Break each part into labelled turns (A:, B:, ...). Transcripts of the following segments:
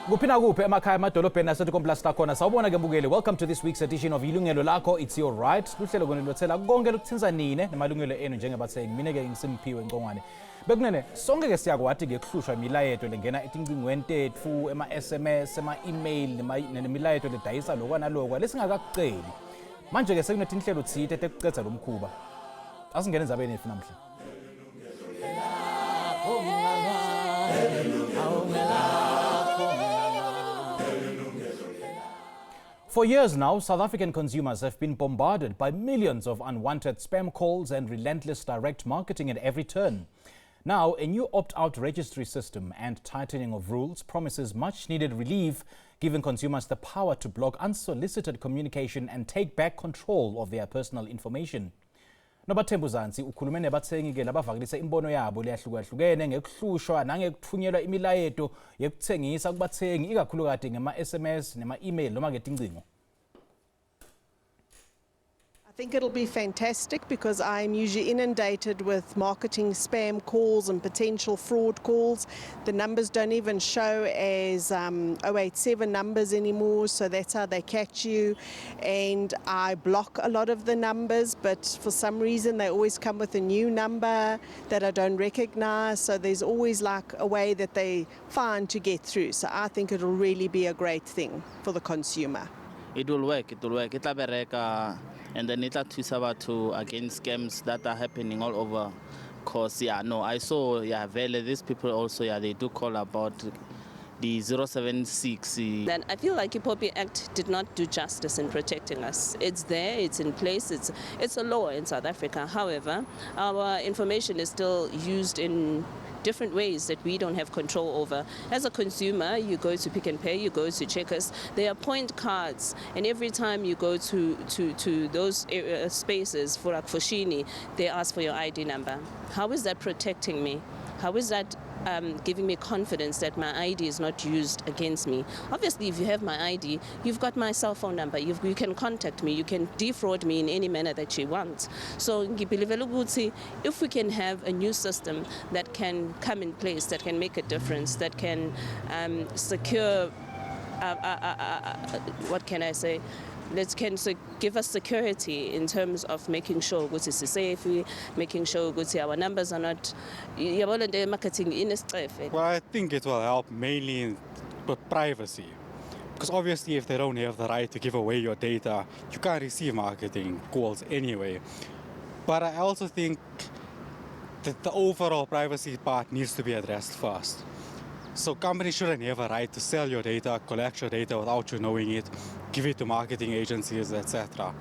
A: Kuphina kuphi emakhaya emadolobheni aseTikomplas khona sawubona ke mbukeli. Welcome to this week's edition of Ilungelo Lakho, It's Your Right. Luhlelo kunilothela konke lokuthinza nine nemalungelo enu njengabathengi. Mina ke ngiSimphiwe Ngqongwane. Bekunene sonke ke siyakwathi ke kuhlushwa imilayeto lengena etingcingweni tethu, ema-SMS, ema-email nemilayeto ledayisa lokwana lokwa lesingakakuceli. Manje ke sekunetinhlelo thithe tekucetha lo mkhuba. Asingene endzabeni yethu namhla. For years now, South African consumers have been bombarded by millions of unwanted spam calls and relentless direct marketing at every turn. Now, a new opt-out registry system and tightening of rules promises much-needed relief, giving consumers the power to block unsolicited communication and take back control of their personal information. Nobathembu Zansi ukhulume nebathengi ke labavakilisa imbono yabo leyahlukahlukene ngekuhlushwa nangekuthunyelwa imilayeto yekuthengisa kubathengi ikakhulukade ngema-SMS nema-email noma ngetingcingo.
B: I think it'll be fantastic because I'm usually inundated with marketing spam calls and potential fraud calls. The numbers don't even show as 087 numbers anymore, so that's how they catch you. And I block a lot of the numbers, but for some reason they always come with a new number that I don't recognize, so there's always like a way that they find to get through. So I think it'll really be a great thing for the consumer.
C: It will work. It'll bereka, and then it'll thusa batho against scams that are happening all over. Cause I saw vele these people also they do call about the 076.
D: Then I feel like the POPI Act did not do justice in protecting us. It's there, it's in place, it's a law in South Africa. However, our information is still used in different ways that we don't have control over. As a consumer, you go to Pick n Pay, you go to Checkers, there are point cards, and every time you go to those spaces for like Foschini, they ask for your ID number. How is that protecting me? How is that giving me confidence that my ID is not used against me? Obviously, if you have my ID, you've got my cell phone number. You can contact me. You can defraud me in any manner that you want. So, if we can have a new system that can come in place, that can make a difference, that can secure, what can I say? That can give us security in terms of making sure that it's safe, making sure that our numbers are not marketing in a
E: Well, I think it will help mainly with privacy. Because obviously if they don't have the right to give away your data, you can't receive marketing calls anyway. But I also think that the overall privacy part needs to be addressed first. So companies shouldn't have a right to sell your data, collect your data without you knowing it, give it to marketing agencies, etc.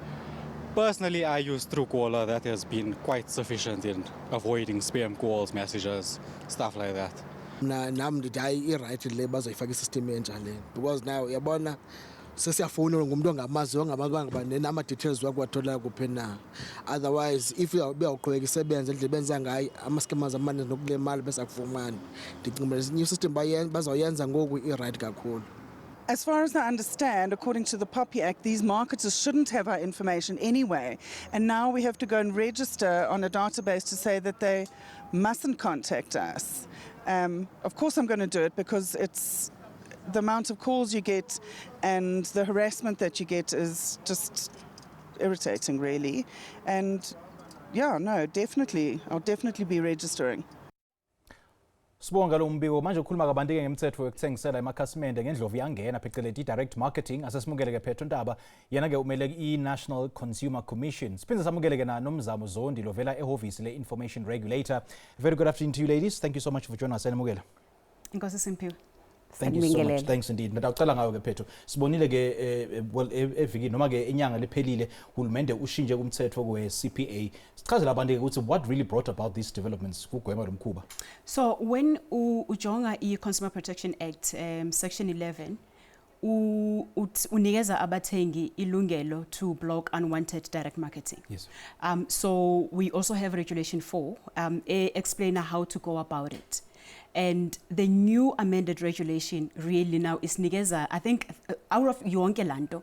E: Personally, I use Truecaller. That has been quite sufficient in avoiding spam calls, messages, stuff like that.
F: Nam ndithi right le bazoyifaka isystem enjalo because now uyabona sesiyafuna ngumuntu ongamazi ongabanga nama details wakwathola kuphi na. Otherwise if uyaqhubeka isebenza endle benza ngayo ama scammers amane nokule mali bese kufumana ndicinga new system bazoyenza ngoku right kakhulu.
G: As far as I understand, according to the POPI Act, these marketers shouldn't have our information anyway. And now we have to go and register on a database to say that they mustn't contact us. Of course I'm going to do it because it's the amount of calls you get and the harassment that you get is just irritating, really. And definitely, I'll definitely be registering.
A: Sibonga lo mbiko manje ukhuluma kabanti ke ngemthetho yokuthengisela emakhasimende ngendlovu yangena phecelezi direct marketing asesimukele ke Phetho Ntaba yena ke umele i-National Consumer Commission. Siphinde samukele ke na Nomzamo Zondi lovela ehhovisi le-Information Regulator. Very good afternoon to you ladies. Thank you so much for joining us. Enamukela.
H: Inkosi Simphiwe.
A: Thank you so much. Thanks indeed. Ndawucela ngayo ke Phetho. Sibonile ke eviki noma ke inyanga lephelile uhulumende ushintshe umthetho we-CPA. Sichazela abantu ke ukuthi what really brought about these developments kugwema lo mkhuba.
H: So when ujonga i-Consumer Protection Act section 11 unikeza abathengi ilungelo to block unwanted direct marketing.
A: Yes.
H: So we also have regulation 4 explain how to go about it. And the new amended regulation really now is nigeza, I think, out of yonke lanto,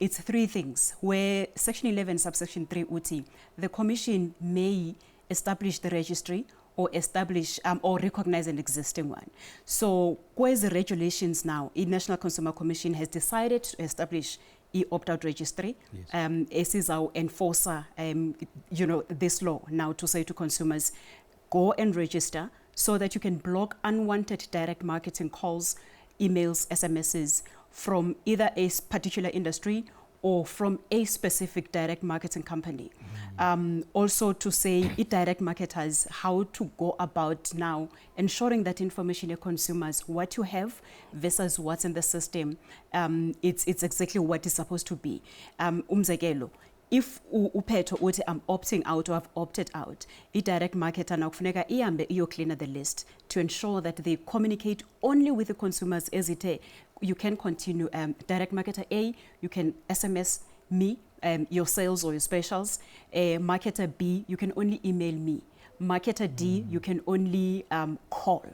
H: it's 3 things, where section 11, subsection 3 uti, the commission may establish the registry or establish or recognize an existing one. So where's the regulations now? The National Consumer Commission has decided to establish opt-out registry. As is our enforcer, this law now to say to consumers, go and register so that you can block unwanted direct marketing calls, emails, SMSs from either a particular industry or from a specific direct marketing company. Also to say direct marketers how to go about now ensuring that information to consumers, what you have versus what's in the system, it's exactly what is supposed to be. Umzekelo, if uphetho uthi I'm opting out or I've opted out, direct marketer now kufuneka ihambe iyocleana the list to ensure that they communicate only with the consumers as it you can continue direct marketer A, you can SMS me your sales or your specials. Marketer B, you can only email me. Marketer D, you can only call,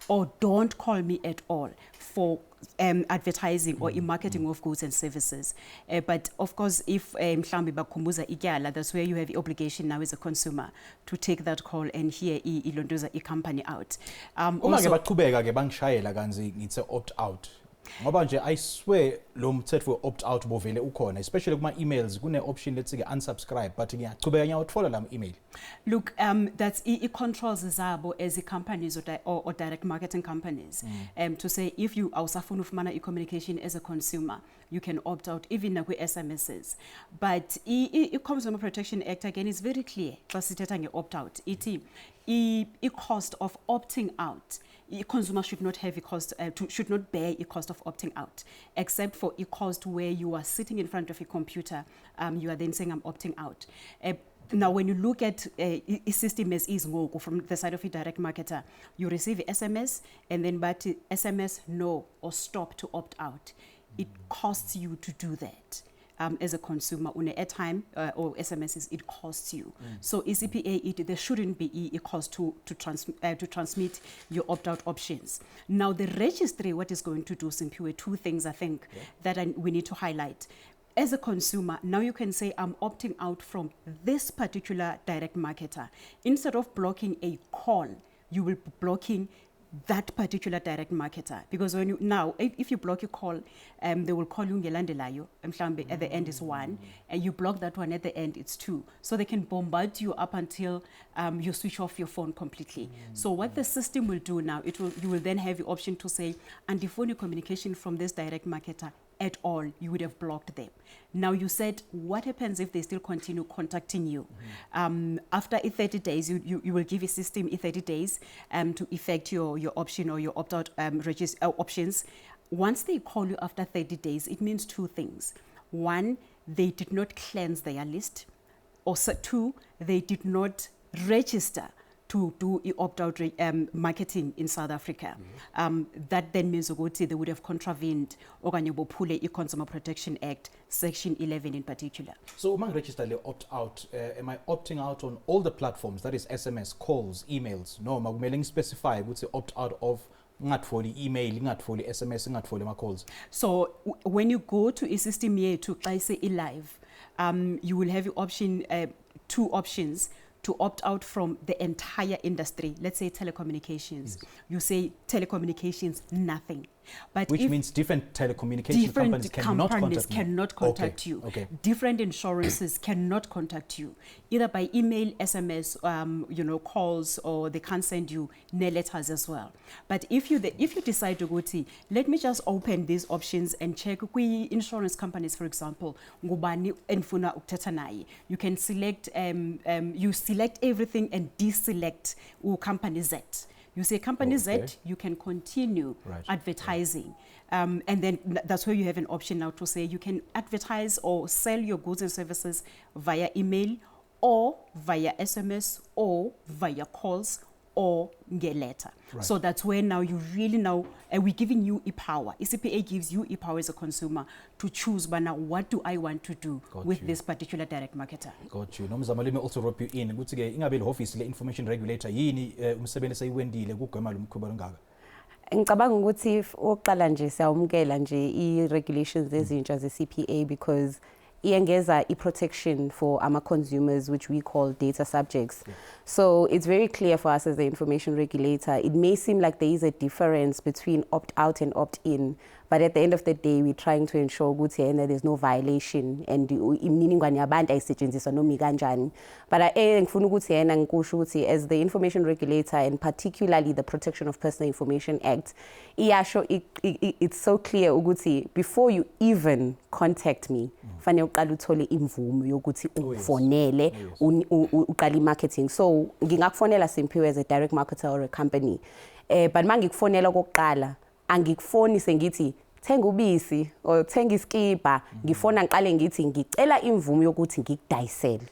H: or don't call me at all for advertising or marketing of goods and services. But of course, if mhlambi bakhumbuza ityala, that's where you have the obligation now as a consumer to take that call and hear ilondoza company out.
A: Uma ke baqhubeka ke bangishayela kanzi ngithe opt out. Ngoba nje I swear lo mthetho opt out bovele ukhona, especially kuma emails kune option let's say unsubscribe, but ngiyaqhubeka ngiyawutfola la email.
H: Look, that's controls zabo as companies or direct marketing companies. To say if you awusafuna ufumana communication as a consumer, you can opt out even na SMSs. But Consumer Protection Act again is very clear. Xa sithetha nge opt out, cost of opting out. Consumer should not have should not bear a cost of opting out, except for a cost where you are sitting in front of a computer, you are then saying I'm opting out. Now, when you look at a system as is from the side of a direct marketer, you receive SMS and then but SMS no or stop to opt out. It costs you to do that. As a consumer, on airtime or SMSs, it costs you. So ECPA, there shouldn't be a cost to transmit your opt-out options. Now, the registry, what is going to do, simply two things I think that we need to highlight. As a consumer, now you can say, I'm opting out from this particular direct marketer. Instead of blocking a call, you will be blocking that particular direct marketer, because when you now if you block a call, they will call you ngelandelayo, at the end is 1, and you block that one at the end it's 2, so they can bombard you up until you switch off your phone completely. So what the system will do now, you will then have the option to say, and if any communication from this direct marketer at all, you would have blocked them. Now you said, what happens if they still continue contacting you? After 30 days, you will give a system 30 days to effect your option or your opt-out options. Once they call you after 30 days, it means two things. One, they did not cleanse their list. Or two, they did not register to do opt-out marketing in South Africa. That then means they would have contravened the Consumer Protection Act, Section 11 in particular.
A: So among register the opt-out, am I opting out on all the platforms, that is SMS, calls, emails? No, I'm specify would say opt-out of not for the email, not for the SMS, not for the calls.
H: So when you go to a system here to say live, you will have the option, two options, to opt out from the entire industry. Let's say telecommunications. You say telecommunications, nothing. But
A: which means different telecommunication companies cannot contact you.
H: Okay. Different insurances cannot contact you, either by email, SMS, calls, or they can't send you letters as well. But if you decide to go to, let me just open these options and check insurance companies, for example, ngubani enfuna ukuthetha naye. You can select, you select everything and deselect company Z. You say company Z, you can continue advertising. And then that's where you have an option now to say you can advertise or sell your goods and services via email or via SMS or via calls or letter. So that's where now you really we're giving you power. ECPA gives you power as a consumer to choose, but now what do I want to do with this particular direct marketer?
A: Got you. Nomzamo, let me also rope you in. Ukuthi-ke ingabe office le information regulator yini umsebenzi seyiwendile kugwema lo mkhuba ongaka?
I: Ngicabanga ukuthi oqala nje siyawumkela nje i-regulations ezintsha ze-CPA because iengeza protection for our consumers, which we call data subjects. So it's very clear for us as the information regulator. It may seem like there is a difference between opt-out and opt-in, but at the end of the day, we're trying to ensure that there's no violation and imininingwane yabantu ayisetshenziswa noma kanjani. But ngifuna ukuthi ngikusho ukuthi as the information regulator, and particularly the Protection of Personal Information Act, it's so clear ukuthi before you even contact me, fanele uqale uthole imvume yokuthi ufonele uqale marketing. So ngingakufonela Simphiwe as a direct marketer or a company, but mangikufonela kokuqala angikufoni sengithi thenga ubisi or thenga iskipa, ngifona ngiqale ngithi ngicela imvume yokuthi ngikudayisele.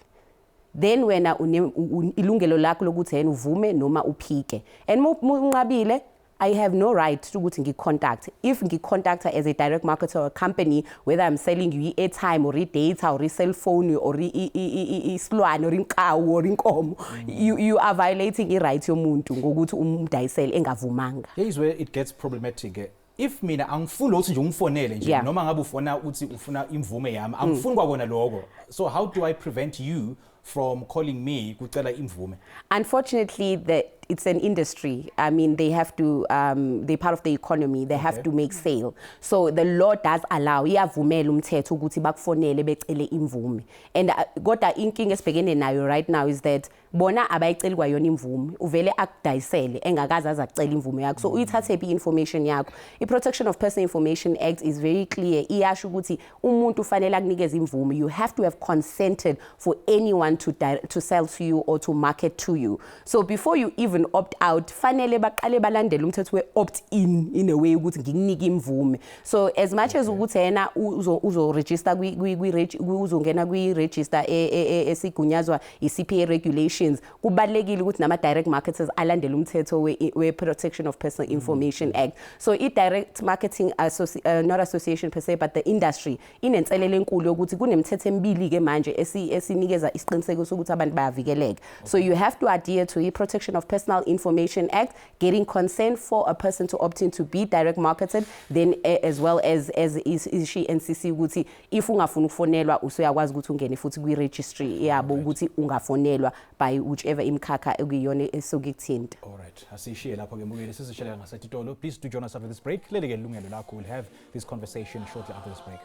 I: Then wena ilungelo lakho lokuthi yena uvume noma uphike, and unqabile I have no right to go to contact. If I contact her as a direct marketer or a company, whether I'm selling you airtime or data or cell phone or slwan or cow or inkom, you are violating the right of muntu ngokuthi umdayisele engavumanga.
A: Here's where it gets problematic. If mina angifuni ukuthi nje ungifonele nje noma ngabe ufuna ukuthi ufuna imvume yami angifuni kwabona lokho. So how do I prevent you from calling me kucela imvume?
I: Unfortunately, it's an industry. I mean, they have to, they're part of the economy. They have to make sale. So the law does allow, iyavumela umthetho ukuthi bakufonele becele imvume. And kodwa inkinga esibhekene nayo right now is that bona abayiceli kwayona imvume, uvele akudayisele engakazi azacela imvume yakho. So uyithathe information yakho. I-Protection of Personal Information Act is very clear. Iyasho ukuthi umuntu ufanele akunikeze imvume. You have to have consented for anyone to sell to you or to market to you. So before you even opt out, fanele baqale balandele umthetho we opt in a way ukuthi ngikunike imvume. So as much as ukuthi yena uzo register uzongena kwi register esigunyazwa i-CPA regulations, kubalekile ukuthi nama direct marketers alandele umthetho we Protection of Personal Information Act. So i-direct marketing not association per se, but the industry inenselelo enkulu ukuthi kunemithetho emibili ke manje esinikeza isiqiniseko sokuthi abantu bayavikeleka. So you have to adhere to i-Protection of Personal Information Act, getting consent for a person to opt in to be direct marketed, then as well as is she NCC ukuthi if ungafuna ukufonelwa usuyakwazi ukuthi ungene futhi kwi registry yabo ukuthi ungafonelwa by whichever imkhakha ekuyona esokuthinta.
A: All right, asishiye lapho ke mbukeli sisishela ngasetitolo. Please do join us after this break. Lelike Lungelo lakho. We'll have this conversation shortly after this break.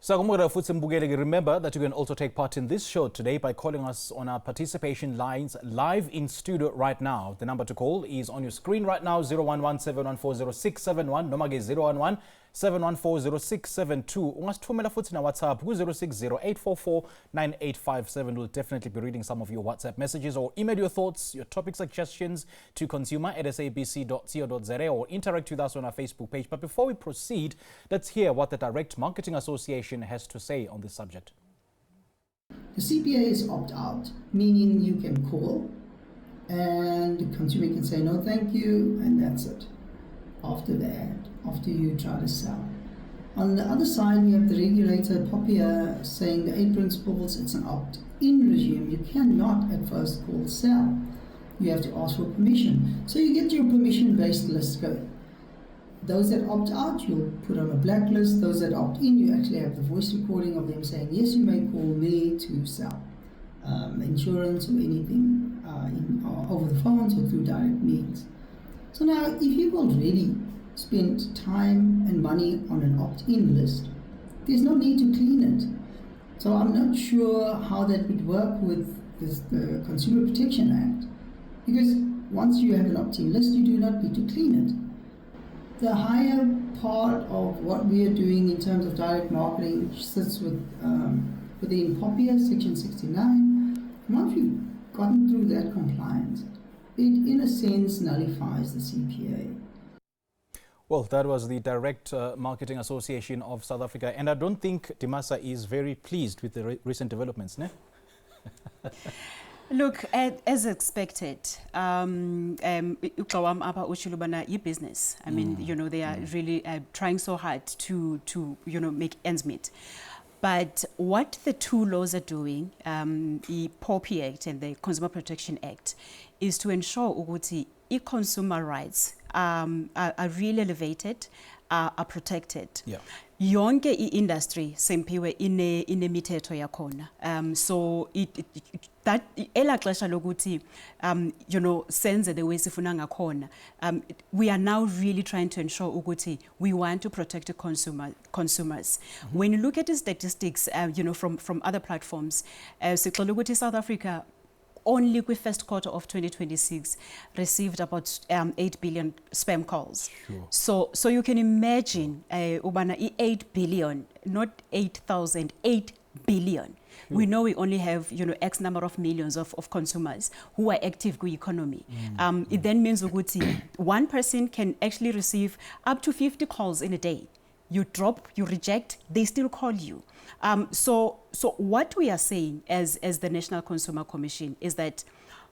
A: So remember that you can also take part in this show today by calling us on our participation lines live in studio right now. The number to call is on your screen right now, 011-714-0671, nomage 011-714-0672. Ungasithumela futhi na WhatsApp ku 060-844-9857. We'll definitely be reading some of your WhatsApp messages, or email your thoughts, your topic suggestions to consumer@sabc.co.za, or interact with us on our Facebook page. But before we proceed, let's hear what the Direct Marketing Association has to say on this subject.
J: The CPA is opt-out, meaning you can call and the consumer can say no thank you, and that's it. After the ad, after you try to sell. On the other side, we have the regulator, POPIA, saying the 8 principles, it's an opt-in regime. You cannot at first call sell. You have to ask for permission. So you get your permission-based list going. Those that opt out, you'll put on a blacklist. Those that opt in, you actually have the voice recording of them saying, yes, you may call me to sell insurance or anything over the phones or through direct means. So now, if you've already spent time and money on an opt-in list, there's no need to clean it. So I'm not sure how that would work with the Consumer Protection Act, because once you have an opt-in list, you do not need to clean it. The higher part of what we are doing in terms of direct marketing sits within POPIA, Section 69. Once you've gotten through that compliance, it in a sense nullifies the CPA.
A: Well, that was the Direct Marketing Association of South Africa, and I don't think DIMASA is very pleased with the recent developments, ne?
H: Look, as expected, business. I mean, you know, they are really trying so hard to you know, make ends meet. But what the two laws are doing, the POPI Act and the Consumer Protection Act, is to ensure ukuthi consumer rights are really elevated, are protected.
A: Yeah.
H: Yonke industry sempiwe ine mithetho yakhona. So that ela xesha lokuthi you know, senze the way sifuna ngakhona. We are now really trying to ensure ukuthi we want to protect the consumers. When you look at the statistics, you know, from other platforms, sixola ukuthi South Africa only the first quarter of 2026 received about 8 billion spam calls.
A: Sure.
H: So you can imagine ubana 8 billion, not 8,000, 8 billion. Sure. We know we only have, you know, X number of millions of consumers who are active in the economy. It then means ukuthi one person can actually receive up to 50 calls in a day. You drop, you reject, they still call you. So what we are saying as the National Consumer Commission is that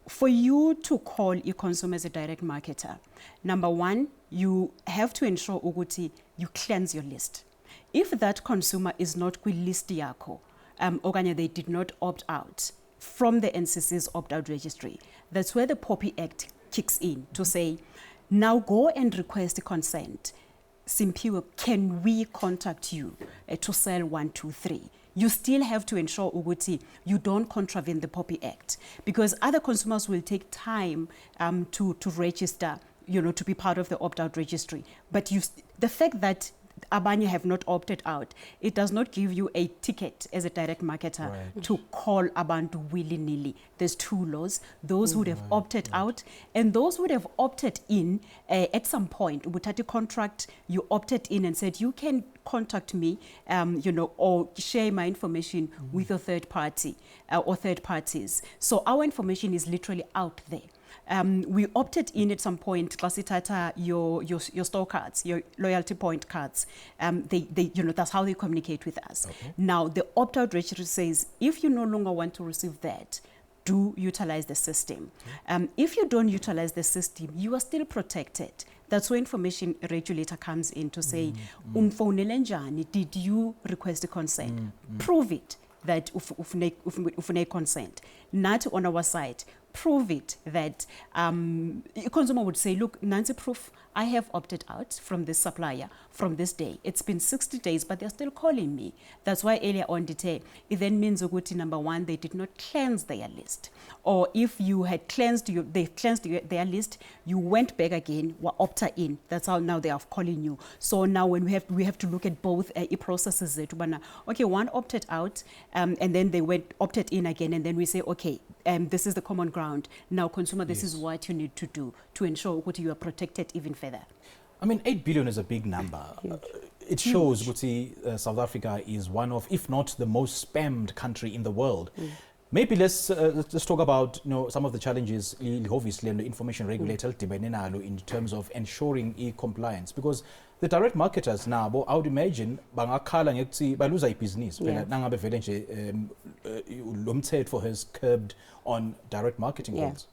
H: for you to call a consumer as a direct marketer, number one, you have to ensure ukuthi you cleanse your list. If that consumer is not kwi list yako, okanye they did not opt out from the NCC's opt-out registry, that's where the POPI Act kicks in to say, now go and request consent. Simpiwe, can we contact you to sell 1, 2, 3? You still have to ensure ukuthi you don't contravene the POPI Act, because other consumers will take time to register, you know, to be part of the opt-out registry. But the fact that abanye have not opted out, it does not give you a ticket as a direct marketer to call abantu willy-nilly. There's two laws. Those who would have opted out and those who would have opted in at some point. Ubutati contract, you opted in and said, you can contact me, you know, or share my information with a third party or third parties. So our information is literally out there. We opted in at some point, Klasitata, your store cards, your loyalty point cards. They, you know, that's how they communicate with us. Okay. Now, the opt-out registry says, if you no longer want to receive that, do utilize the system. If you don't utilize the system, you are still protected. That's where information regulator comes in to say, did you request a consent? Prove it that ufune consent. Not on our side. Prove it that a consumer would say, look, Nancy, proof, I have opted out from this supplier from this day. It's been 60 days, but they're still calling me. That's why earlier on detail, it then means number one, they did not cleanse their list. Or if you had they cleansed their list, you went back again, were opted in. That's how now they are calling you. So now when we have to look at both processes. Okay, one opted out, and then they opted in again, and then we say, okay, this is the common ground. Now, consumer, this is what you need to do to ensure that you are protected even further.
A: I mean, 8 billion is a big number. It shows that South Africa is one of, if not the most spammed country in the world. Maybe let's talk about, you know, some of the challenges, obviously, and the information regulator in terms of ensuring e-compliance, because the direct marketers now, I would imagine, lose a business. For has curbed on direct marketing goals.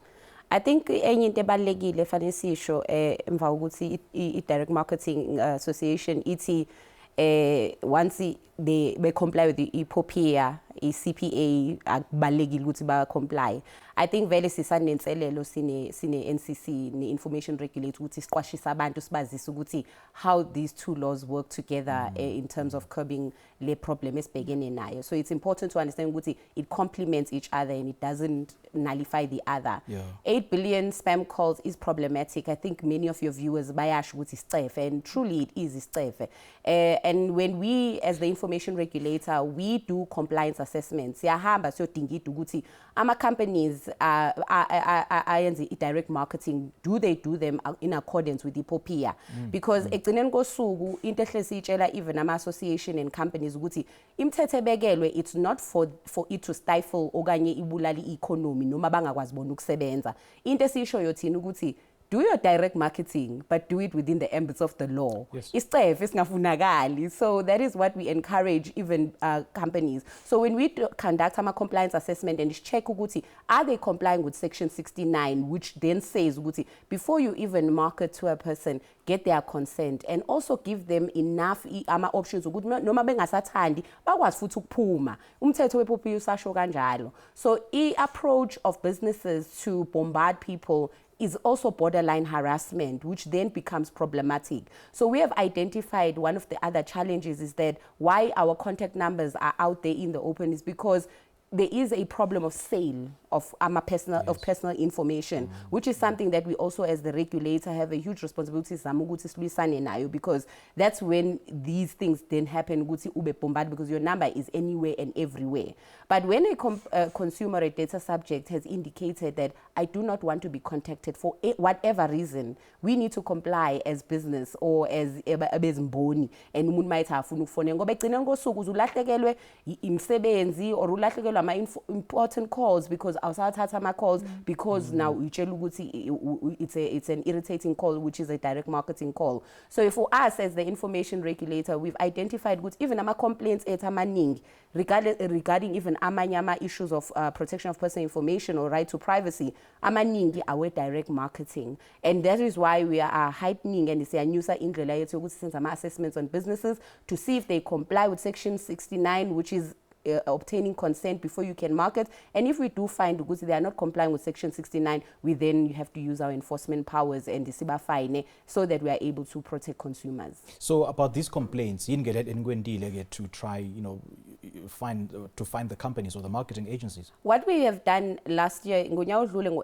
I: I think enye into ebalekile fanele sisho emva ukuthi i-Direct Marketing Association ithi once they comply with the POPIA, CPA akubalekile ukuthi ba comply. I think vele sisanenselelo sine NCC ne information regulator ukuthi siqwashisa abantu sibazisa ukuthi how these two laws work together in terms of curbing le problem esibhekene nayo. So it's important to understand ukuthi it complements each other and it doesn't nullify the other. 8 billion spam calls is problematic. I think many of your viewers bayasho ukuthi isicefe, and truly it is isicefe. And when we as the information regulator, we do compliance assessments. Siyahamba siyodinga ukuthi ama companies ayenze direct marketing, do they do them in accordance with the POPIA? Because ekugcineni kosuku into ehle siyitshela even ama association and companies ukuthi imithetho ebekelwe, it's not for it to stifle okanye ibulali economy noma bangakwazi bona ukusebenza. Into esisho yothina ukuthi do your direct marketing, but do it within the ambits of the law.
A: Yes.
I: So that is what we encourage even companies. So when we conduct a compliance assessment and check ukuthi, are they complying with Section 69, which then says ukuthi, before you even market to a person, get their consent and also give them enough options ukuthi noma bengasathandi bakwazi futhi ukuphuma. Umthetho wePOPI usasho kanjalo. So approach of businesses to bombard people is also borderline harassment, which then becomes problematic. So we have identified one of the other challenges is that why our contact numbers are out there in the open is because there is a problem of sale of personal information, which is something that we also as the regulator have a huge responsibility because that's when these things then happen ube bombarded because your number is anywhere and everywhere. But when a consumer or data subject has indicated that I do not want to be contacted for whatever reason, we need to comply as business or as mboni and umuntu might have ukufona ngoba egcina ngosuku uzulahlekelwe imsebenzi or ulahlekelwe ama important calls because awusathatha ama calls because now utshela ukuthi it's an irritating call which is a direct marketing call. So for us as the information regulator, we've identified good even ama complaints amaningi regarding even amanyama issues of protection of personal information or right to privacy, amaningi awe direct marketing. And that is why we are heightening and siyanyusa indlela yethu yokuthi senze ama assessments on businesses to see if they comply with Section 69, which is obtaining consent before you can market. And if we do find that they are not complying with Section 69, we then have to use our enforcement powers and the fine so that we are able to protect consumers.
A: So about these complaints, you didn't get it in Gwendile to try, find the companies or the marketing agencies.
I: What we have done last year, in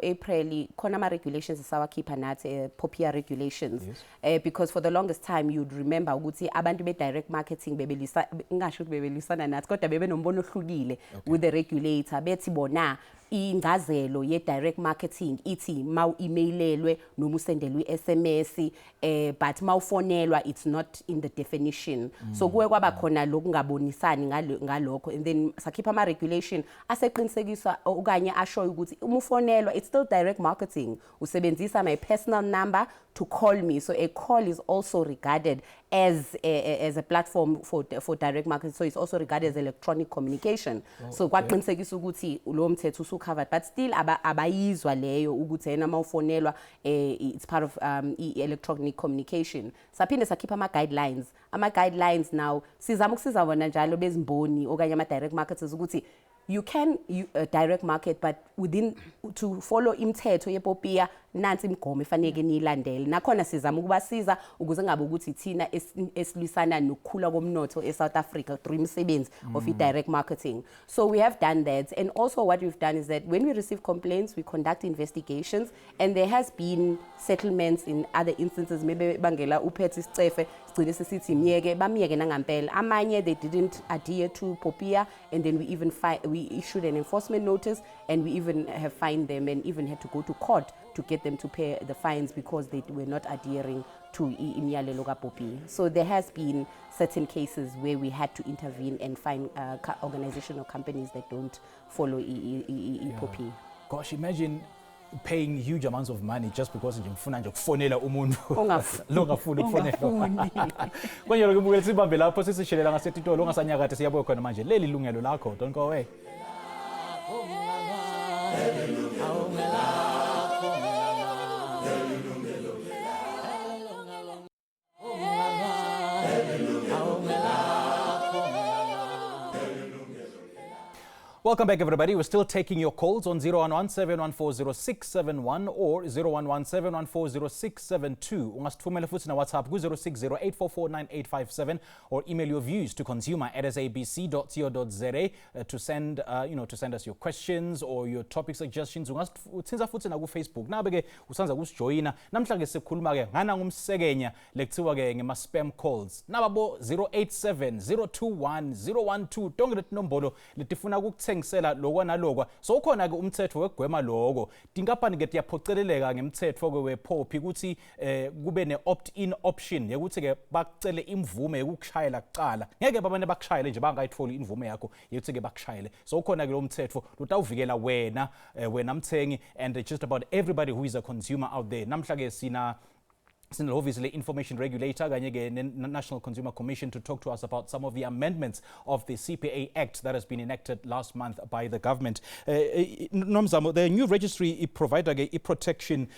I: April, Konama regulations is our keeper POPIA regulations. Yes. Because for the longest time, you'd remember, abantu be direct marketing, with the regulator bethi bona ingazelo ye direct marketing ithi maw emailelwe noma usendelwe SMS but mawufonelwa it's not in the definition. So kuwe kwaba khona lokungabonisani ngalokho and then sakhipha ama regulation aseqinisekisa okanye asho ukuthi umufonelwa it's still direct marketing, usebenzisa my personal number to call me. So a call is also regarded as a platform for direct marketing. So it's also regarded as electronic communication. So kwaqinisekisa ukuthi lo mthetho usucovered, but still abayizwa leyo ukuthi yena mawufonelwa it's part of electronic communication. Saphinde sakhipha ama guidelines. Ama guidelines now sizama ukusiza bona njalo bezimboni okanye ama direct marketers ukuthi you can direct market, but within to follow imithetho yePOPIA nansi imigomo efanele niyilandele. Nakhona sizama ukubasiza ukuze ngabe ukuthi thina esilwisana nokukhula komnotho eSouth Africa through imisebenzi of direct marketing. So we have done that, and also what we've done is that when we receive complaints, we conduct investigations, and there has been settlements in other instances. Maybe bangela uphethe isicefe sigcine sisithi bamiyeke nangampela. Amanye they didn't adhere to POPIA, and then we issued an enforcement notice, and we even have fined them and even had to go to court to get them to pay the fines because they were not adhering to imiyalelo kaPOPIA. So there has been certain cases where we had to intervene and find organizations or companies that don't follow POPIA.
A: Gosh, imagine paying huge amounts of money just because ngifuna nje ukufonela umuntu longafuni ukufonela. Konje lokubukela sibambe lapho sisishelela ngasetitolo ongasanyakade siyabuya khona manje leli lungelo lakho, don't go away. Welcome back, everybody. We're still taking your calls on 011-714-0671 or 011-714-0672. Ungasithumela futhi na WhatsApp ku-060-844-9857 or email your views to consumer@sabc.co.za to send us your questions or your topic suggestions. Ungasithinza futhi na ku-Facebook. Nabe-ke usanza kusijoyina. Namhlanje sikhuluma ke ngana ngumsekenya lekuthiwa ke ngema spam calls. Nababo 087-021-012 tonke leti nombolo letifuna ukuthenga bakuthengisela lokwa nalokwa so ukhona ke umthetho wegwema lokho tinkampani ke tiyaphoceleleka ngemthetho ke wePOPI ukuthi kube ne opt-in option ukuthi ke bakucele imvume yokushayela kucala ngeke babane bakushayele nje bangayitholi imvume yakho ukuthi ke bakushayele so ukhona ke lo mthetho lutawuvikela wena mthengi and just about everybody who is a consumer out there namhla ke sina obviously information regulator kanye ke National Consumer Commission to talk to us about some of the amendments of the CPA Act that has been enacted last month by the government. Nomzamo, the new registry provide a protection,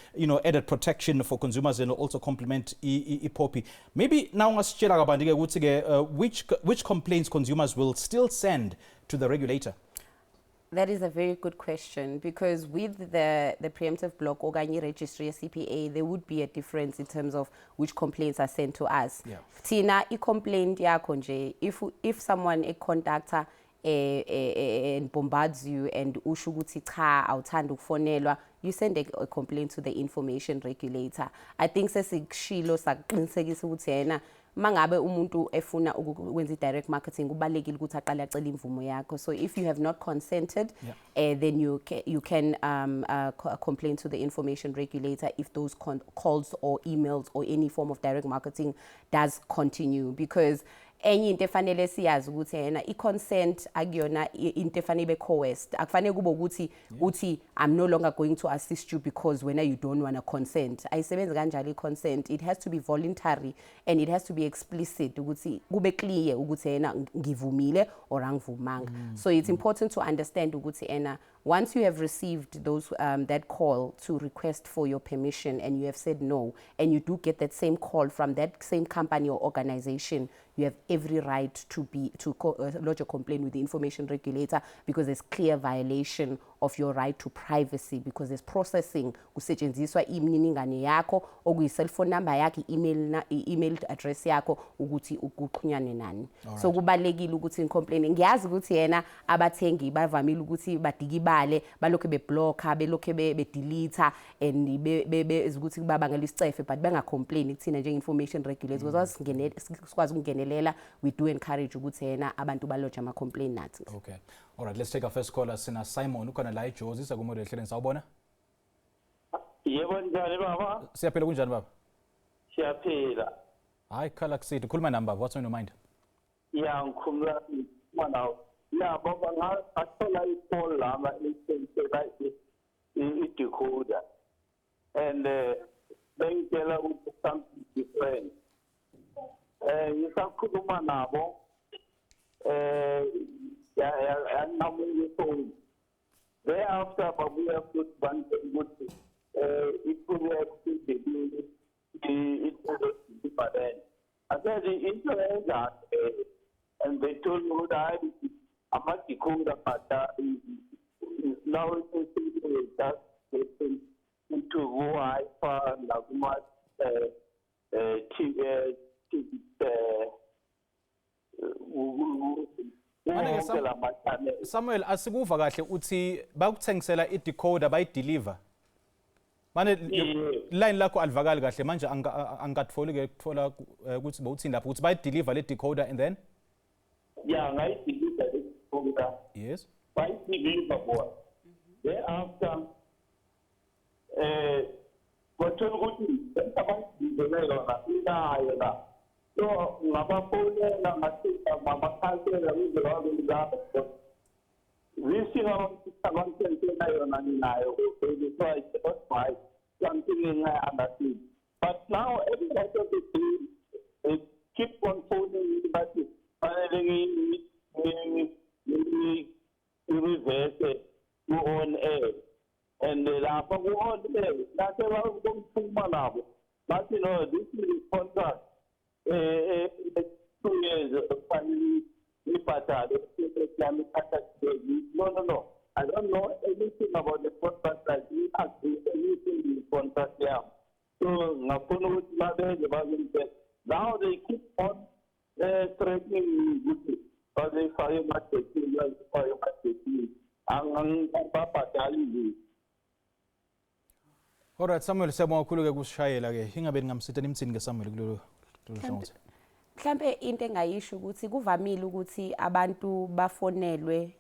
A: added protection for consumers and also complement POPI. Maybe now which complaints consumers will still send to the regulator?
I: That is a very good question because with the preemptive block Ogani registry CPA, there would be a difference in terms of which complaints are sent to us.
A: Yeah.
I: Tina, complaint konje if someone a contactor and bombards you and ushuguti cha awuthanda ukufonelwa you send a complaint to the information regulator. I think sesikshilo saqinisekisa ukuthi yena mangabe umuntu efuna ukwenza direct marketing kubalekile ukuthi aqale acela imvumo yakho so if you have not consented then you can complain to the information regulator if those calls or emails or any form of direct marketing does continue because enye into efanele siyazi ukuthi yena i-consent akuyona into efanele be-coerced akufanele kube ukuthi uthi I'm no longer going to assist you because when you don't want to consent ayisebenzi kanjalo i-consent it has to be voluntary and it has to be explicit ukuthi kube clear ukuthi yena ngivumile or angivumanga so it's important to understand ukuthi yena once you have received those that call to request for your permission and you have said no and you do get that same call from that same company or organization you have every right to lodge a complaint with the information regulator because there's clear violation of your right to privacy because there's processing kusetshenziswa imininingwane yakho okuyi cell phone number yakho email address yakho ukuthi ukuqhunyane nani so kubalekile ukuthi incomplaint ngiyazi ukuthi yena abathengi bavamile ukuthi badikibale balokho beblocka belokho bedelete and ukuthi babangela isicefe but bengacomplain kuthina nje information regulator because sikwazi ukungenelela we do encourage ukuthi yena abantu balodge ama complaint nathi.
A: Okay. All right, let's take our first caller sina Simon ukhona la eJozi sakumodo ehleleni sawubona.
K: Yebo njani baba?
A: Siyaphila kunjani baba?
K: Siyaphila.
A: Hayi khala kusithi khuluma namba what's on your mind?
K: Yeah ngikhuluma mana. Yeah baba ngathola i-call lama isentela i-decoder and bengitshela ukuthi something different. Ngisakhuluma nabo thereafter babuya futhi bantu ukuthi ikhulume ukuthi different. I said into that and they told me that I'm not decoder but now it's into Wi-Fi like
A: Samuel asikuva kahle uthi bakuthengisela i-decoder bayideliver manje line lakho alivakali kahle manje angikatfoli ke kuthola ukuthi bawuthini lapho ukuthi bayideliver le decoder and then
K: ngayideliver le decoder
A: yes
K: bayideliver boy thereafter bathola ukuthi abangideliver yona inayo la so ngabafonela ngathika mamakhansela uzolawula Wishing about yona ninayo so I cannot buy something I understand. But now every night of the day it keep on phoning me but finally reverse it go on air and lapho go on air that's about to but you know this is contract 2 years finally no. I don't know anything about the contract. I didn't agree anything in the contract there. So now they keep on threatening me because they fire my
A: All right, Samuel siyabonga kakhulu ke kusishayela ke. Ingabe ningamsitha nimthini ke Samuel kulolu hlangothi.
I: Mhlambe into engayisho ukuthi kuvamile ukuthi abantu bafonelwe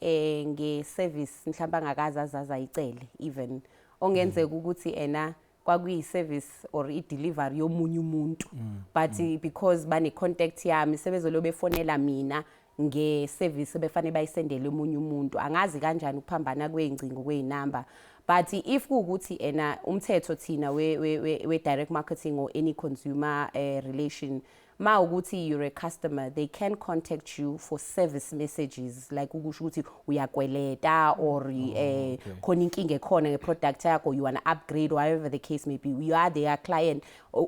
I: nge-service mhlawumbe angakaze azazi ayicele even ongenzeka ukuthi ena kwakuyi-service or i-delivery yomunye umuntu but because bane-contact yami sebezolo befonela mina nge-service befanele bayisendele omunye umuntu angazi kanjani ukuphambana kwey'ngcingo kwey'namba but if kuwukuthi ena umthetho thina we-direct marketing or any consumer relation ma ukuthi you're a customer they can contact you for service messages like ukusho ukuthi uyakweleta or khona inkinga ekhona ngeproduct yakho you wanna upgrade whatever the case may be you are their client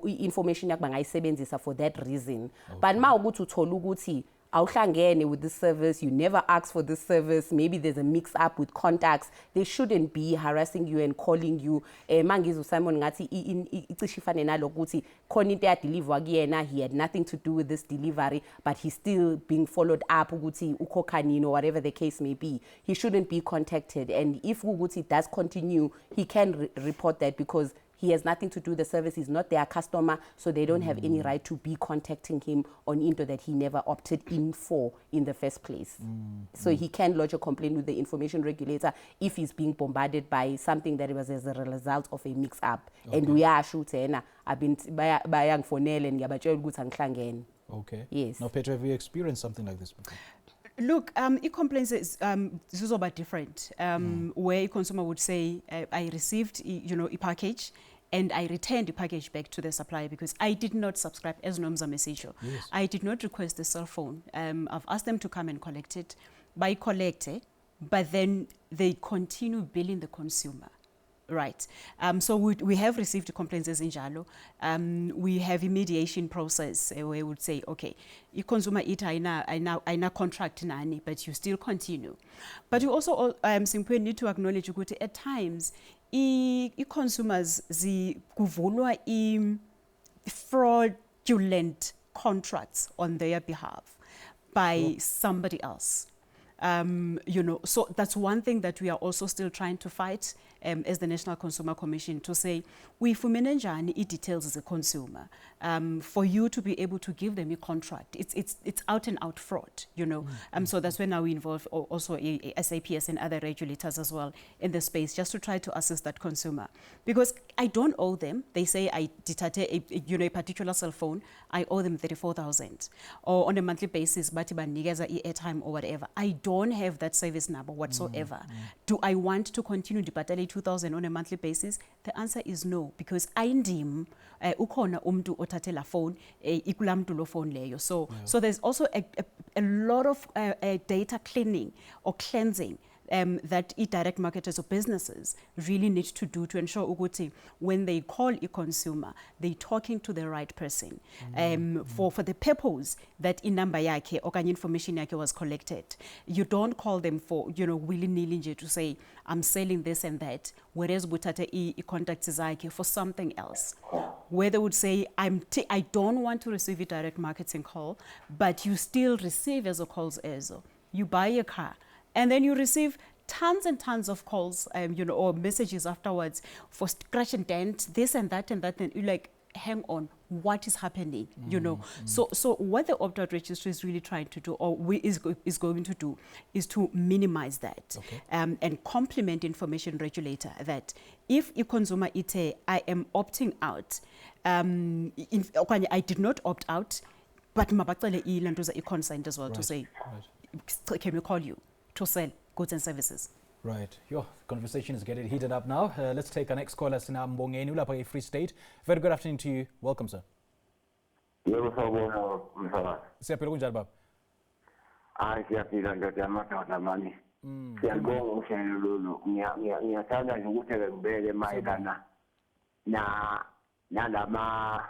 I: information yakho bangayisebenzisa for that reason but ma ukuthi uthola ukuthi awuhlangene with this service, you never asked for this service, maybe there's a mix up with contacts, they shouldn't be harassing you and calling you. Mangizu Simon ngati icishifane nalokuthi khona into yadeliver kuyena, he had nothing to do with this delivery, but he's still being followed up ukuthi ukhokanini or whatever the case may be. He shouldn't be contacted, and if ukuthi does continue, he can report that because he has nothing to do with the service, he's not their customer, so they don't have any right to be contacting him on into that he never opted in for in the first place. So he can lodge a complaint with the information regulator if he's being bombarded by something that was as a result of a mix-up. Okay. And we are shooting, I've been bayang fonele and yabatshela ukuthi angihlangene.
A: Okay.
I: Yes.
A: Now, Petra, have you experienced something like this before?
H: Look, e-complaints is about different. Where a consumer would say, I received, a package, and I returned the package back to the supplier because I did not subscribe as Nomza message. Yes. I did not request the cell phone. I've asked them to come and collect it. By collect it, but then they continue billing the consumer. Right. So we have received complaints as Injalo. We have a mediation process where we would say, okay, you consumer it I na contract nani, but you still continue. But you also simply need to acknowledge at times consumers kuvulwa fraudulent contracts on their behalf by somebody else. So that's one thing that we are also still trying to fight as the National Consumer Commission to say, we fuminenjani details as a consumer, for you to be able to give them a contract. It's out and out fraud, So that's when now we involve also SAPS and other regulators as well in the space, just to try to assist that consumer. Because I don't owe them. They say I detach a particular cell phone, I owe them 34,000, or on a monthly basis, batiba nigeza airtime or whatever. I don't have that service number whatsoever. Do I want to continue to pay 2,000 on a monthly basis? The answer is no, because I ndim ukona umdu otatela phone ikulamdu lo phone leyo. So there's also a lot of data cleaning or cleansing that direct marketers or businesses really need to do to ensure uguti when they call a consumer, they're talking to the right person for the purpose that in number yake or information yake was collected. You don't call them for willy-nilly to say I'm selling this and that, whereas butate contacts zake for something else. Where they would say I don't want to receive a direct marketing call, but you still receive as a calls ESO. You buy a car, and then you receive tons and tons of calls, or messages afterwards for scratch and dent, this and that, and you're like, hang on, what is happening? So what the opt-out registry is really trying to do, or is going to do, is to minimize that, and complement information regulator that if a consumer I am opting out, I did not opt out, but mabatale ilandoza consent as well to say, can we call you to sell goods and services?
A: Right. Your conversation is getting heated up now. Let's take our next caller, Sina Mbongeni, Ulapa Free State. Very good afternoon to you. Welcome, sir. Siyaphila kunjani baba?
L: Siyaphila ndoda amadoda mani. Siyabonga uhlelo lolu. Ngiyathanda nje ukuthi ngibeke mayelana nalama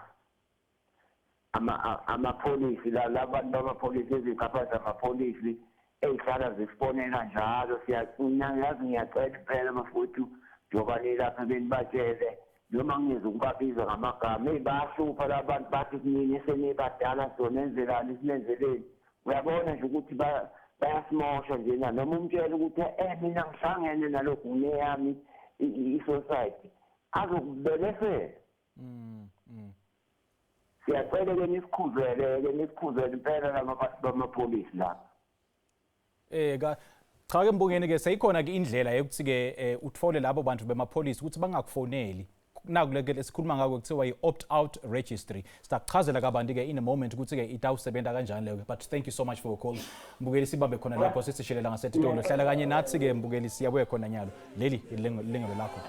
L: amapolisi labantu bamapolisi ezikhaphazama amapolisi ezihlala zifonela njalo siyayazi ngiyacela impela mafuthu njengoba lapha benibatshele noma ngizwe ukubabiza ngamagama bayahlupha labantu bathi kunini senibadala sonenzelani sinenzeleni uyabona nje ukuthi bayasimosha nje noma umtshela ukuthi mina ngihlangene nalokhu kuneyami i-society azokubelesela. Siyacela-ke nisikhuzele impela lama bantu bamapolisi lapha.
A: Cha ke Mbongeni ke seyikhona ke indlela yokuthi ke utfole labo bantu bemapolice ukuthi bangakufoneli. Nakuleke esikhuluma ngako kuthiwa i-opt out registry. Sitakuchazela kabanti ke in a moment ukuthi ke itawusebenza kanjani leyo. But thank you so much for your call. Mbukeli sibambe khona lapho sisishelela ngasetitolo. Hlala kanye nathi ke Mbukeli siyabuye khona nyalo. Leli ilengelo lakho.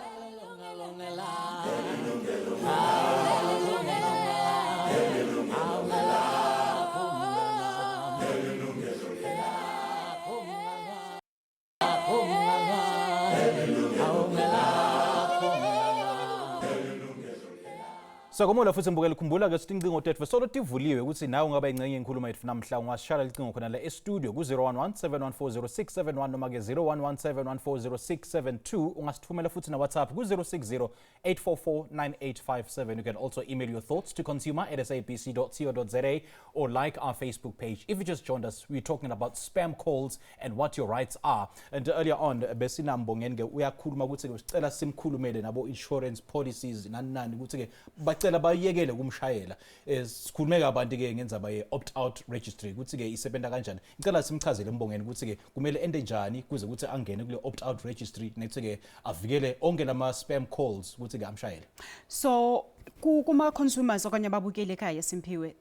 A: So komola futhi Mbukeli khumbula ke sitincingo tethu solo tivuliwe ukuthi nawe ungaba ingcenye enkhuluma yethu namhla ungasishala licingo khona la e-studio ku 011 noma ke 011 ungasithumela futhi na WhatsApp ku 060-844-9857. You can also email your thoughts to consumer@sabc.co.za or like our Facebook page. If you just joined us, we're talking about spam calls and what your rights are. And earlier on besina Mbongeni ke uyakhuluma ukuthi usicela simkhulumele nabo insurance policies nani ukuthi ke bacela bayekele kumshayela sikhulume kabanti ke ngenzaba ye opt out registry ukuthi ke isebenza kanjani. Ngicela simchazele Mbongeni ukuthi ke kumele ende njani kuze ukuthi angene kule opt out registry nethi ke avikele onke lama spam calls ukuthi ke amshayele.
H: So kuma consumers okanye babukele ekhaya Simphiwe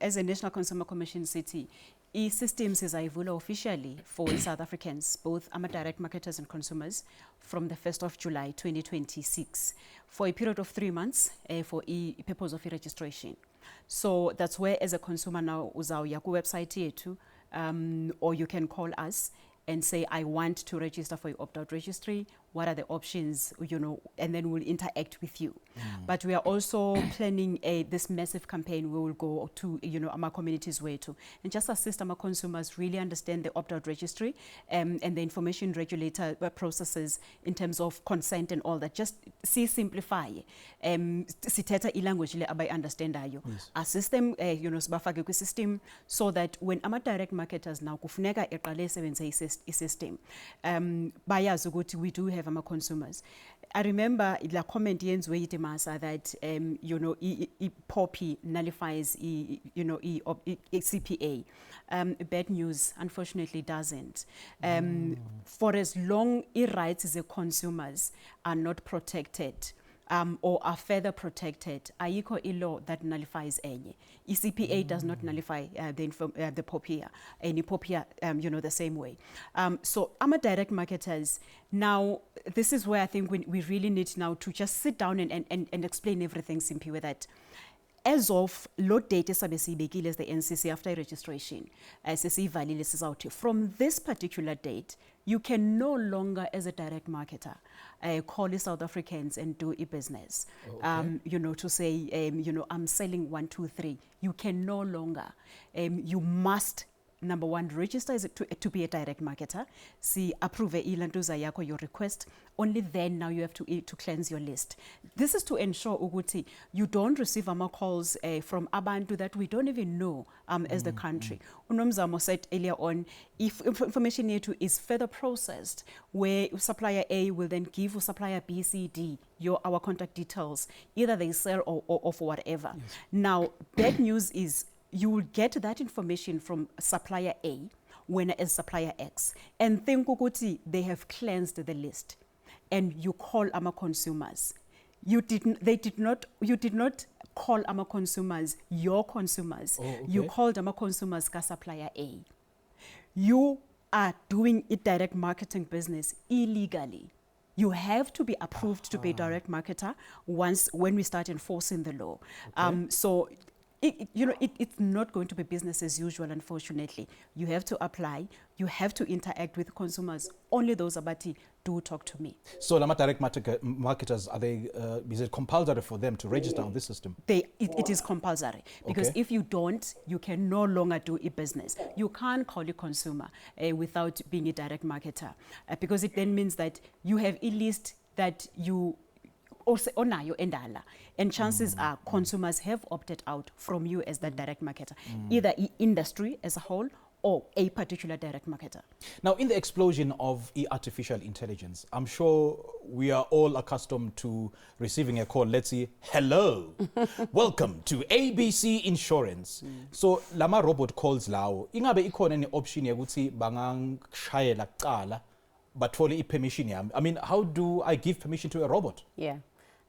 H: as a National Consumer Commission city systems izayivula officially for South Africans, both direct marketers and consumers, from the 1st of July 2026 for a period of 3 months for purpose of registration. So that's where as a consumer now uzawuya ku website yethu or you can call us and say, I want to register for your opt-out registry. What are the options, and then we'll interact with you. But we are also planning this massive campaign. We will go to, our communities way too, and just assist our consumers really understand the opt-out registry and the information regulator processes in terms of consent and all that. Just simplify. Sithetha ilanguage le abayi understand ayo. Assist them, sibafake kwi system so that when direct marketers now kufuneka eqale sebenzise i-system, bayazi ukuthi we do have consumers. I remember the comment yenziwe yiTimasa that POPI nullifies CPA. Bad news, unfortunately, doesn't. For as long rights as the consumers are not protected or are further protected, ayikho law that nullifies enye. ECPA does not nullify the POPIA, any POPIA, the same way. So I'm direct marketers. Now, this is where I think we really need now to just sit down and explain everything simply with that. As of load date as the NCC after registration, from this particular date, you can no longer, as a direct marketer, call the South Africans and do e-business. To say, I'm selling 1, 2, 3. You can no longer. You must. Number one, register to be a direct marketer. See, approve your request. Only then now you have to cleanse your list. This is to ensure Uguti, you don't receive calls from Abantu that we don't even know as the country. Unomzamo said earlier on, if information is further processed, where supplier A will then give supplier B, C, D our contact details, either they sell or for whatever. Yes. Now, bad news is you will get that information from supplier A when as supplier X, and think they have cleansed the list, and you call consumers. You did not call consumers your consumers. Oh, okay. You called consumers ka supplier A. You are doing a direct marketing business illegally. You have to be approved to be a direct marketer when we start enforcing the law. Okay. So. It's not going to be business as usual, unfortunately. You have to apply. You have to interact with consumers. Only those abati do talk to me. So, direct marketers, are they? Is it compulsory for them to register on this system? It is compulsory because if you don't, you can no longer do a business. You can't call a consumer without being a direct marketer because it then means that you have a list that you. And chances are consumers have opted out from you as the direct marketer, either industry as a whole or a particular direct marketer.
A: Now, in the explosion of artificial intelligence, I'm sure we are all accustomed to receiving a call, let's say, hello, welcome to ABC Insurance. So, lama robot calls lawo, ingabe ikhona any option yokuthi bangangishayela kuqala bathole permission yami? I mean, how do I give permission to a robot?
I: Yeah.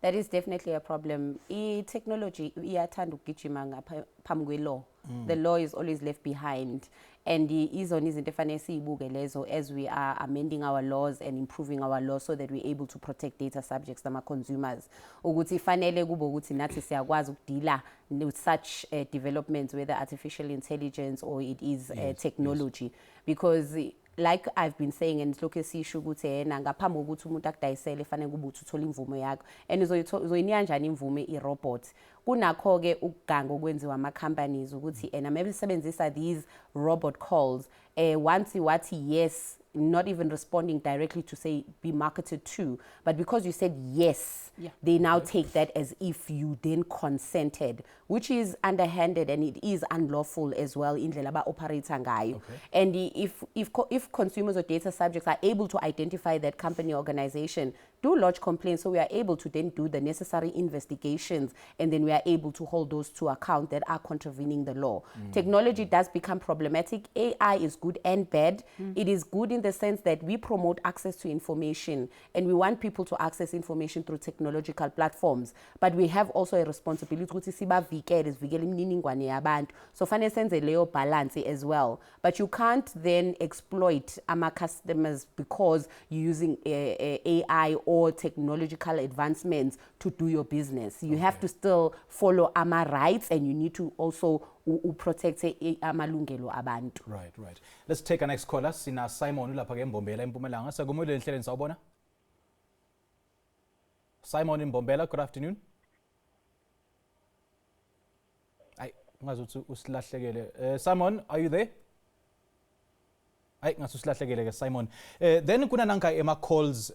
I: That is definitely a problem. Technology iyathanda ukugijima ngaphambi kwe-law. The law is always left behind. And izona izinto efanele siyibuke lezo as we are amending our laws and improving our laws so that we're able to protect data subjects nama-consumers. Ukuthi fanele kube ukuthi nathi siyakwazi ukudila with such developments, whether artificial intelligence or it is technology. Because like I've been saying, and lokho esisho ukuthi yena ngaphambi kokuthi umuntu akudayisele fanele kube uthola imvume yakho and uzoyinika kanjani imvume i-robot. Kunakho ke ukuganga okwenziwa ama-companies ukuthi maybe sebenzisa these robot calls once wathi yes, not even responding directly to say be marketed to, but because you said yes, they now take that as if you then consented, which is underhanded and it is unlawful as well in indlela ba-operator ngayo. And if consumers or data subjects are able to identify that company organization, do lodge complaints, so we are able to then do the necessary investigations, and then we are able to hold those to account that are contravening the law. Technology does become problematic. AI is good and bad. It is good in the sense that we promote access to information and we want people to access information through technological platforms, but we have also a responsibility ukuthi sibavikele imininingwane yabantu. So fanele senze leyo balance as well, but you can't then exploit our customers because you're using AI or technological advancements to do your business. You have to still follow our rights, and you need to also protect amalungelo abantu.
A: Right. Let's take our next caller. Sina Simon ulapha ke eMbombela eMpumalanga. Sakumele enhleleni sawubona. Simon in Mbombela, good afternoon. Ay, ngazuthi usilahlekele. Simon, are you there? Ay, ngasusilahlekele ke Simon. Then kuna nanka calls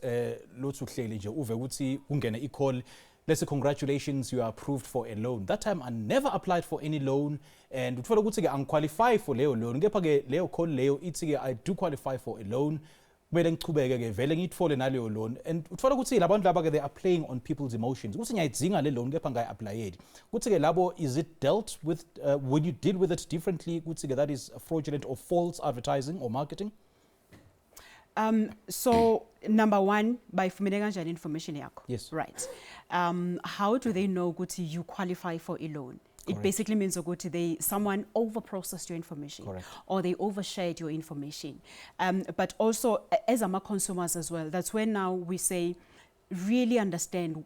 A: lothu hleli nje uve ukuthi ungene i-call. Let's say congratulations, you are approved for a loan. That time I never applied for any loan, and uthola ukuthi ke qualify for leyo loan. Ngepha ke leyo call leyo ithi ke I do qualify for a loan. Kumele ngichubeke ke vele ngithole naleyo loan, and uthola ukuthi labantu laba ke they are playing on people's emotions. Ukuthi ngiyayidzinga le loan kepha ngayi-applyedi. Ukuthi ke labo, is it dealt with when you deal with it differently? Ukuthi ke that is fraudulent or false advertising or marketing?
H: So number one, by kanjani information yakho.
A: Yes.
H: Right. How do they know ukuthi you qualify for a loan? It basically means that someone over-processed your information.
A: Correct.
H: Or they overshared your information. But also, as our consumers as well, that's when now we say, really understand,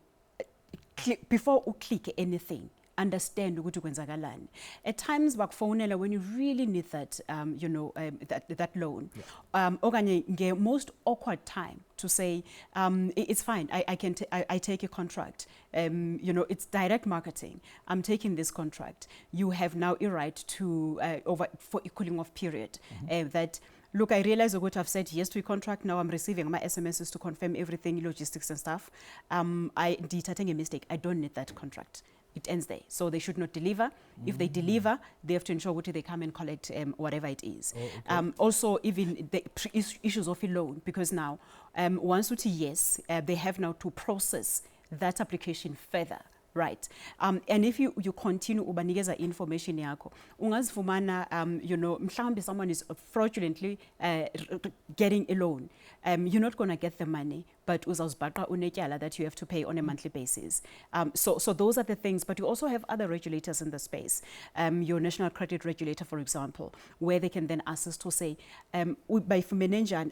H: before you click anything, understand ukuthi kwenzakalani. At times bakufonela when you really need that that loan. Okanye most awkward time to say it's fine, I take a contract. It's direct marketing. I'm taking this contract. You have now a right to for a cooling off period. That look, I realize that I've said yes to a contract. Now I'm receiving my SMSs to confirm everything, logistics and stuff. I did a mistake. I don't need that contract. It ends there. So they should not deliver. If they deliver, they have to ensure what they come and collect whatever it is. Also, even the issues of a loan, because now once you say yes, they have now to process that application further. Right. And if you continue ubanikeza information yakho, ungazifumana mhlawumbe someone is fraudulently getting a loan. You're not going to get the money, but uzawuzibhaqa unetyala that you have to pay on a monthly basis. So those are the things, but you also have other regulators in the space. Your National Credit Regulator, for example, where they can then ask us to say, by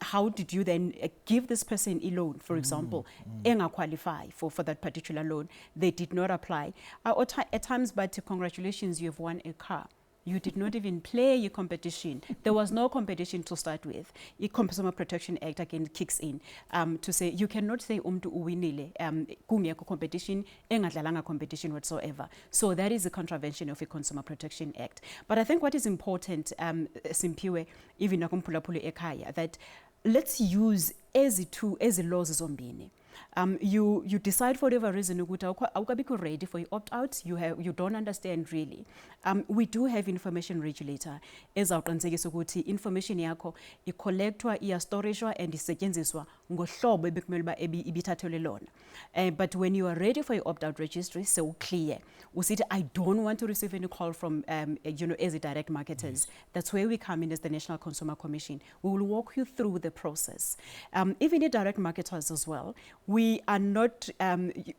H: how did you then give this person a loan, for example, enga qualify for that particular loan? They did not apply. At times, but congratulations, you have won a car. You did not even play your competition. There was no competition to start with. The Consumer Protection Act again kicks in to say you cannot say uwinile kungekho competition, engadlalanga competition whatsoever. So that is a contravention of the Consumer Protection Act. But I think what is important, Simpiwe, even nakumphulaphula ekhaya, that let's use ezi laws zombini. You decide for whatever reason ukuthi awukabikho ready for opt-out, you don't understand really. We do have information regulator ezawuqinisekisa ukuthi information yakho icollectwa, iyastorishwa and isetshenziswa ngohlobo ebekumele uba ibithathelwe lona. But when you are ready for your opt-out registry, so clear. Usithi, I don't want to receive any call from as a direct marketers. That's where we come in as the National Consumer Commission. We will walk you through the process. Even the direct marketers as well, we are not,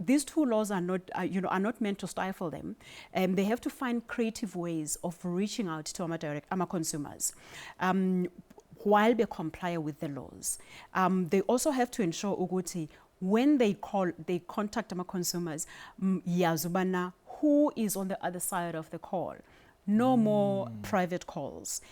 H: these two laws are not, are not meant to stifle them. They have to find creative ways of reaching out to our consumers. While they comply with the laws. They also have to ensure ukuthi when they contact our consumers, yazubana who is on the other side of the call. No more private calls,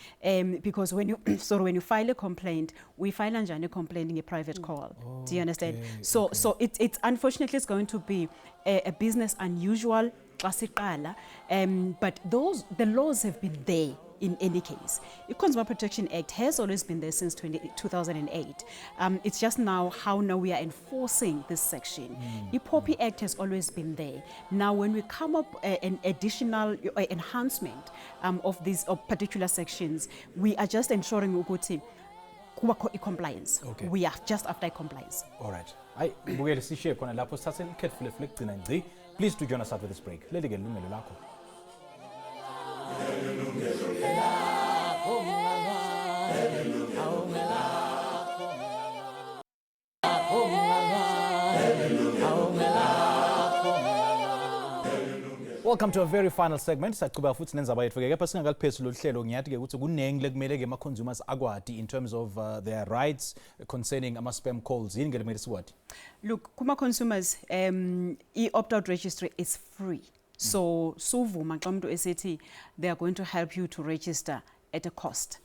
H: because when you file a complaint, we file a complaint in a private call. Do you understand? So it's unfortunately it's going to be a business unusual, but the laws have been there. In any case, the Consumer Protection Act has always been there since 2008. It's just now how we are enforcing this section. The POPI Act has always been there. Now, when we come up an additional enhancement of these particular sections, we are just ensuring compliance.
A: Okay.
H: We are just after compliance.
A: All right. Please do join us after this break. Welcome to a very final segment. Saqhubeka futhi nenzaba yethu ke kepha singakaliphezulu uhlelo ngiyathi ke ukuthi kunengi lekumele ke ama-consumers akwati in terms of their rights concerning ama-spam calls. Yini ke lekumele sikwati?
H: Look, kuma-consumers, i-opt-out registry is free. So suvuma xa umuntu esithi they are going to help you to register at a cost.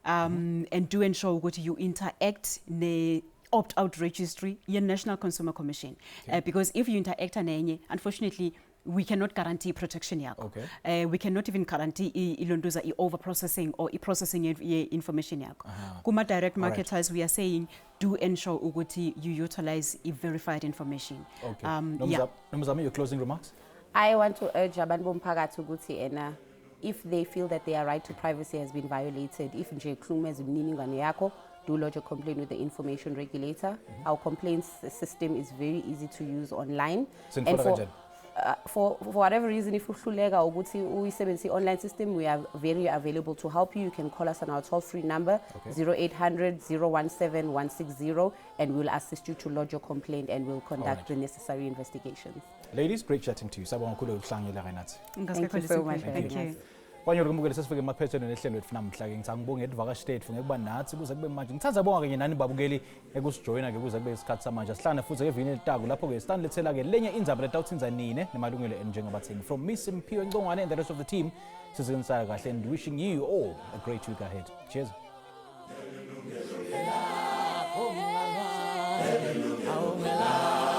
H: And do ensure that you interact ne opt-out registry your National Consumer Commission. Because if you interact nenye, unfortunately we cannot guarantee protection yakho. Okay. We cannot even guarantee ilondoza over-processing or processing information yakho. Kuma direct marketers, we are saying do ensure ukuthi you utilize verified information.
A: Okay. Nomzamo, your closing remarks?
I: I want to urge abantu bomphakathi ukuthi if they feel that their right to privacy has been violated, if nje khuluma ezimniningwane yakho, do lodge a complaint with the information regulator. Our complaints system is very easy to use online. And for whatever reason, if uhluleka ukuthi uyisebenzise online system, we are very available to help you. You can call us on our toll-free number, 0800 017 160, and we'll assist you to lodge your complaint and we'll conduct the necessary investigations.
A: Ladies, great chatting to you.
I: Thank you so much.
H: Thank you.
A: Kwanye ukumukela sesifike emaphethelweni nehlelo lethu namhla ke ngithangibonga edivakashi lethu ngekuba nathi kuze kube manje ngithanza bonga ke nani babukeli ekusijoyina ke kuze kube isikhathi samanje sihlane futhi ngevini elitaku lapho ke sitanilethela ke lenye indzaba letawuthinza nine nemalungelo enu njengabathengi. From me Simphiwe Ngcongwane and the rest of the team sizinisaka kahle and wishing you all a great week ahead. Cheers. Hallelujah.